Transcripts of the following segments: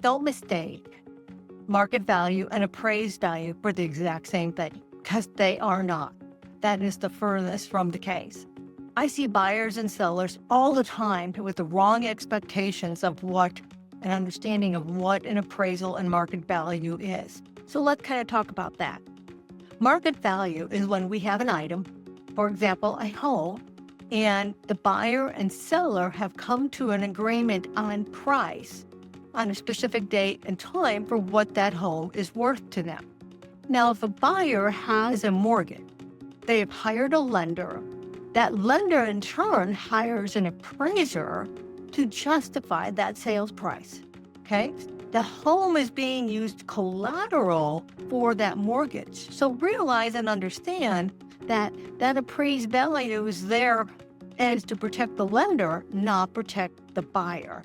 Don't mistake market value and appraised value for the exact same thing, because they are not. That is the furthest from the case. I see buyers and sellers all the time with the wrong expectations of what an understanding of what an appraisal and market value is. So let's kind of talk about that. Market value is when we have an item, for example, a home, and the buyer and seller have come to an agreement on price on a specific date and time for what that home is worth to them. Now, if a buyer has a mortgage, they have hired a lender. That lender in turn hires an appraiser to justify that sales price, okay? The home is being used collateral for that mortgage. So realize and understand that that appraised value is there as to protect the lender, not protect the buyer.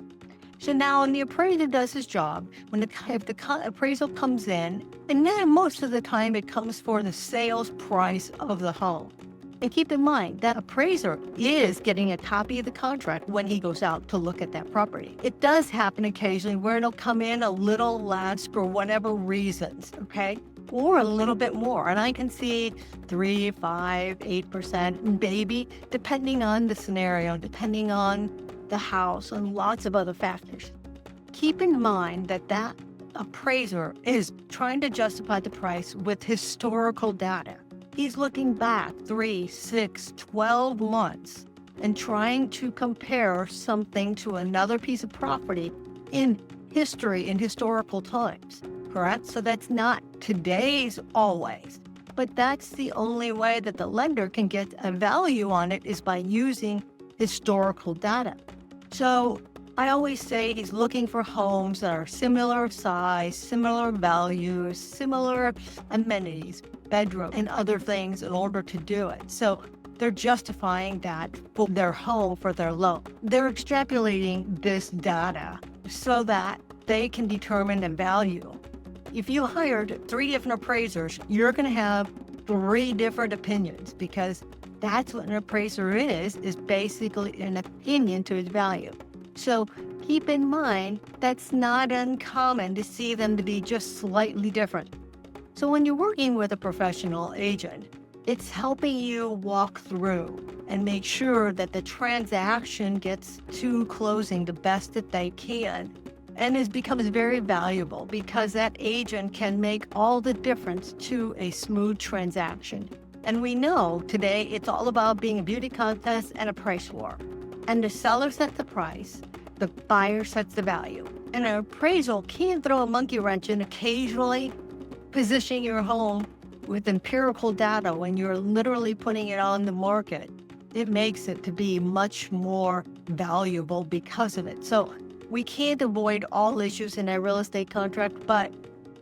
So now when the appraiser does his job, if the appraisal comes in, and then most of the time it comes for the sales price of the home. And keep in mind, that appraiser is getting a copy of the contract when he goes out to look at that property. It does happen occasionally where it'll come in a little less for whatever reasons, okay? Or a little bit more. And I can see 3, 5, 8%, maybe, depending on the scenario, depending on the house and lots of other factors. Keep in mind that that appraiser is trying to justify the price with historical data. He's looking back 3, 6, 12 months and trying to compare something to another piece of property in history, in historical times, correct? So that's not today's always, but that's the only way that the lender can get a value on it is by using historical data. So I always say he's looking for homes that are similar size, similar values, similar amenities, bedroom, and other things in order to do it. So they're justifying that for their home, for their loan. They're extrapolating this data so that they can determine the value. If you hired 3 different appraisers, you're going to have 3 different opinions because that's what an appraiser is basically an opinion to its value. So keep in mind, that's not uncommon to see them to be just slightly different. So when you're working with a professional agent, it's helping you walk through and make sure that the transaction gets to closing the best that they can. And it becomes very valuable because that agent can make all the difference to a smooth transaction. And we know today it's all about being a beauty contest and a price war. And the seller sets the price, the buyer sets the value. And an appraisal can throw a monkey wrench in occasionally, positioning your home with empirical data when you're literally putting it on the market. It makes it to be much more valuable because of it. So we can't avoid all issues in a real estate contract, but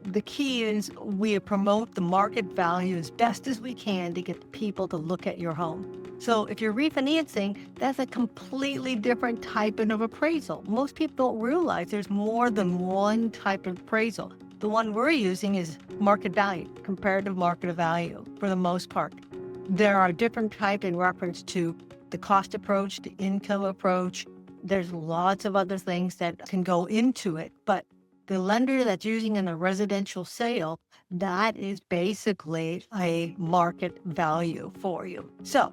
the key is we promote the market value as best as we can to get people to look at your home. So if you're refinancing, that's a completely different type of appraisal. Most people don't realize there's more than one type of appraisal. The one we're using is market value, comparative market value for the most part. There are different types in reference to the cost approach, the income approach. There's lots of other things that can go into it, but the lender that's using in a residential sale, that is basically a market value for you. So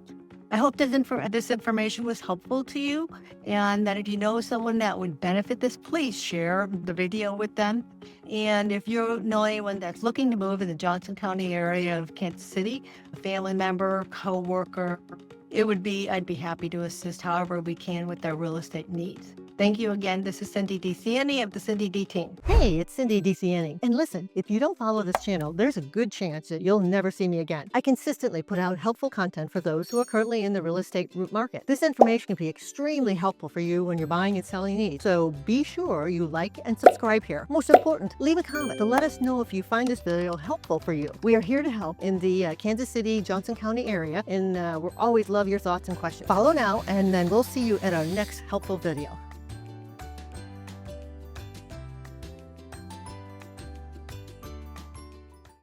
I hope this information was helpful to you, and that if you know someone that would benefit this, please share the video with them. And if you know anyone that's looking to move in the Johnson County area of Kansas City, a family member, coworker, I'd be happy to assist however we can with their real estate needs. Thank you again. This is Cindy DiCianni of the Cindy D Team. Hey, it's Cindy DiCianni. And listen, if you don't follow this channel, there's a good chance that you'll never see me again. I consistently put out helpful content for those who are currently in the real estate market. This information can be extremely helpful for you when you're buying and selling needs. So be sure you like and subscribe here. Most important, leave a comment to let us know if you find this video helpful for you. We are here to help in the Kansas City, Johnson County area, and we'll always love your thoughts and questions. Follow now, and then we'll see you at our next helpful video.